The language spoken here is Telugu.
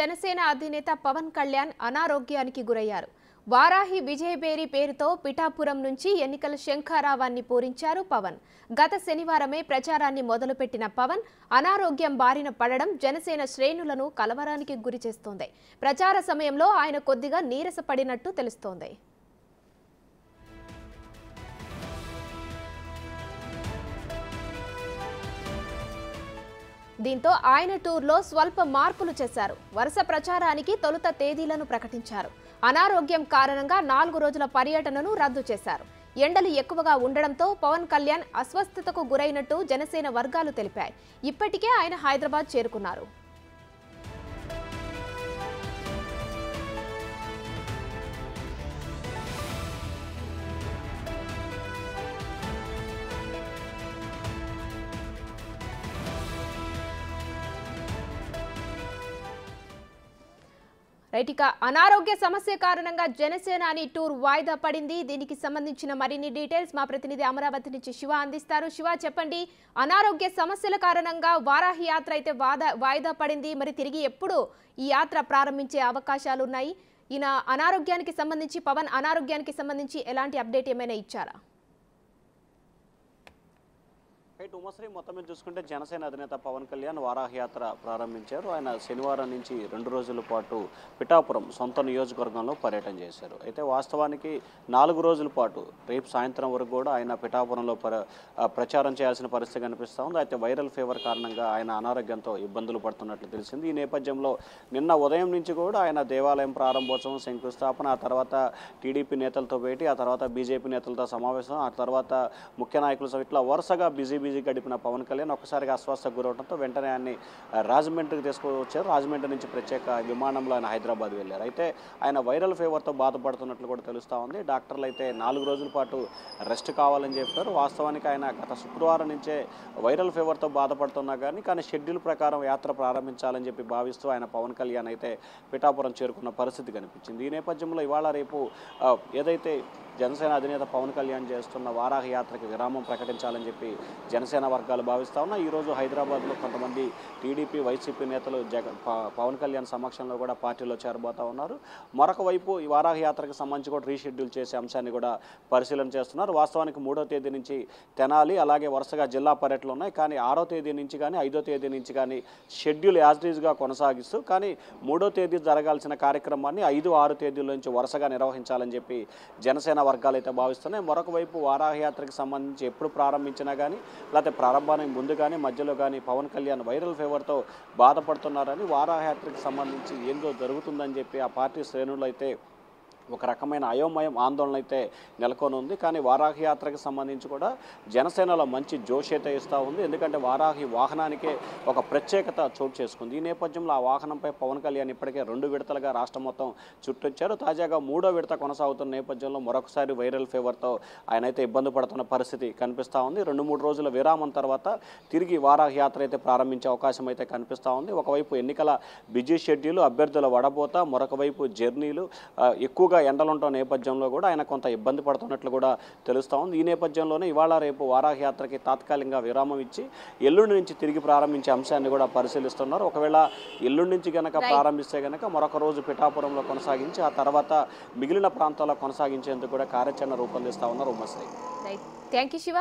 జనసేన అధినేత పవన్ కళ్యాణ్ అనారోగ్యానికి గురయ్యారు. వారాహి విజయబేరి పేరుతో పిఠాపురం నుంచి ఎన్నికల శంఖారావాన్ని పూరించారు పవన్. గత శనివారమే ప్రచారాన్ని మొదలుపెట్టిన పవన్ అనారోగ్యం బారిన పడడం జనసేన శ్రేణులను కలవరానికి గురిచేస్తోంది. ప్రచార సమయంలో ఆయన కొద్దిగా నీరసపడినట్టు తెలుస్తోంది. దీంతో ఆయన టూర్లో స్వల్ప మార్పులు చేశారు. వరుస ప్రచారానికి తొలుత తేదీలను ప్రకటించారు. అనారోగ్యం కారణంగా 4 రోజుల పర్యటనను రద్దు చేశారు. ఎండలు ఎక్కువగా ఉండడంతో పవన్ కళ్యాణ్ అస్వస్థతకు గురైనట్టు జనసేన వర్గాలు తెలిపాయి. ఇప్పటికే ఆయన హైదరాబాద్ చేరుకున్నారు. రైటిక అనారోగ్య సమస్య కారణంగా జనసేనాని టూర్ వాయిదా పడింది. దీనికి సంబంధించిన మరిన్ని డీటెయిల్స్ మా ప్రతినిధి అమరావతి నుంచి శివ అందిస్తారు. శివ, చెప్పండి, అనారోగ్య సమస్యల కారణంగా వారాహి యాత్ర అయితే వాయిదా పడింది. మరి తిరిగి ఎప్పుడు ఈ యాత్ర ప్రారంభించే అవకాశాలు ఉన్నాయి? ఈయన అనారోగ్యానికి సంబంధించి, పవన్ అనారోగ్యానికి సంబంధించి ఎలాంటి అప్డేట్ ఏమైనా ఇచ్చారా? ఉమశ్రీ మొత్తం మీద చూసుకుంటే జనసేన అధినేత పవన్ కళ్యాణ్ వారాహి యాత్ర ప్రారంభించారు. ఆయన శనివారం నుంచి 2 రోజుల పాటు పిఠాపురం సొంత నియోజకవర్గంలో పర్యటన చేశారు. అయితే వాస్తవానికి 4 రోజుల పాటు రేపు సాయంత్రం వరకు కూడా ఆయన పిఠాపురంలో ప్రచారం చేయాల్సిన పరిస్థితి కనిపిస్తూ ఉంది. అయితే వైరల్ ఫీవర్ కారణంగా ఆయన అనారోగ్యంతో ఇబ్బందులు పడుతున్నట్లు తెలిసింది. ఈ నేపథ్యంలో నిన్న ఉదయం నుంచి కూడా ఆయన దేవాలయం ప్రారంభోత్సవం, శంకుస్థాపన, ఆ తర్వాత టీడీపీ నేతలతో భేటీ, ఆ తర్వాత బీజేపీ నేతలతో సమావేశం, ఆ తర్వాత ముఖ్య నాయకులతో ఇట్లా వరుసగా బిజీ గడిపిన పవన్ కళ్యాణ్ ఒక్కసారిగా అస్వస్థకు గురవడంతో వెంటనే ఆయన్ని రాజమండ్రికి తీసుకువచ్చారు. రాజమండ్రి నుంచి ప్రత్యేక విమానంలో ఆయన హైదరాబాద్ వెళ్ళారు. అయితే ఆయన వైరల్ ఫీవర్తో బాధపడుతున్నట్లు కూడా తెలుస్తూ ఉంది. డాక్టర్లు అయితే 4 రోజుల పాటు రెస్ట్ కావాలని చెప్పారు. వాస్తవానికి ఆయన గత శుక్రవారం నుంచే వైరల్ ఫీవర్తో బాధపడుతున్నా కానీ షెడ్యూల్ ప్రకారం యాత్ర ప్రారంభించాలని చెప్పి భావిస్తూ ఆయన పవన్ కళ్యాణ్ అయితే పిఠాపురం చేరుకున్న పరిస్థితి కనిపించింది. ఈ నేపథ్యంలో ఇవాళ రేపు ఏదైతే జనసేన అధినేత పవన్ కళ్యాణ్ చేస్తున్న వారాహి యాత్రకి విరామం ప్రకటించాలని చెప్పి జనసేన వర్గాలు భావిస్తా ఉన్నా. ఈరోజు హైదరాబాద్లో కొంతమంది టీడీపీ, వైసీపీ నేతలు పవన్ కళ్యాణ్ సమక్షంలో కూడా పార్టీలో చేరబోతా ఉన్నారు. మరొక వైపు ఈ వారాహి యాత్రకు సంబంధించి కూడా రీషెడ్యూల్ చేసే అంశాన్ని కూడా పరిశీలన చేస్తున్నారు. వాస్తవానికి 3వ తేదీ నుంచి తెనాలి, అలాగే వరుసగా జిల్లా పర్యటనలు ఉన్నాయి. కానీ 6వ తేదీ నుంచి కానీ 5వ తేదీ నుంచి కానీ షెడ్యూల్ యాజ్టీజ్గా కొనసాగిస్తూ కానీ 3వ తేదీ జరగాల్సిన కార్యక్రమాన్ని 5, 6 తేదీల నుంచి వరుసగా నిర్వహించాలని చెప్పి జనసేన వర్గాలు అయితే భావిస్తున్నాయి. మరొక వైపు వారాహి యాత్రకు సంబంధించి ఎప్పుడు ప్రారంభించినా కానీ లేకపోతే ప్రారంభానికి ముందు కానీ మధ్యలో కానీ పవన్ కళ్యాణ్ వైరల్ ఫీవర్తో బాధపడుతున్నారని, వారాహి యాత్రకు సంబంధించి ఏందో జరుగుతుందని చెప్పి ఆ పార్టీ శ్రేణులు అయితే ఒక రకమైన అయోమయం, ఆందోళన అయితే నెలకొని ఉంది. కానీ వారాహి యాత్రకు సంబంధించి కూడా జనసేనలో మంచి జోష్ అయితే ఇస్తూ ఉంది. ఎందుకంటే వారాహి వాహనానికే ఒక ప్రత్యేకత చోటు చేసుకుంది. ఈ నేపథ్యంలో ఆ వాహనంపై పవన్ కళ్యాణ్ ఇప్పటికే 2 విడతలుగా రాష్ట్రం మొత్తం చుట్టొచ్చారు. తాజాగా 3వ విడత కొనసాగుతున్న నేపథ్యంలో మరొకసారి వైరల్ ఫీవర్తో ఆయన అయితే ఇబ్బంది పడుతున్న పరిస్థితి కనిపిస్తూ ఉంది. 2-3 రోజుల విరామం తర్వాత తిరిగి వారాహి యాత్ర అయితే ప్రారంభించే అవకాశం అయితే కనిపిస్తూ ఉంది. ఒకవైపు ఎన్నికల బిజీ షెడ్యూల్, అభ్యర్థుల వడబోత, మరొక వైపు జర్నీలు, ఎక్కువగా ఎండలుంటున్న నేపథ్యంలో కూడా ఆయన కొంత ఇబ్బంది పడుతున్నట్లు కూడా తెలుస్తూ ఉంది. ఈ నేపథ్యంలోనే ఇవాళ రేపు వారాహి యాత్రకి తాత్కాలికంగా విరామం ఇచ్చి ఎల్లుండి నుంచి తిరిగి ప్రారంభించే అంశాన్ని కూడా పరిశీలిస్తున్నారు. ఒకవేళ ఎల్లుండి నుంచి కనుక ప్రారంభిస్తే కనుక మరొక రోజు పిఠాపురంలో కొనసాగించి ఆ తర్వాత మిగిలిన ప్రాంతాల్లో కొనసాగించేందుకు కూడా కార్యాచరణ రూపొందిస్తూ ఉన్నారు ఉమ్మశ్రీ. Thank you Shiva.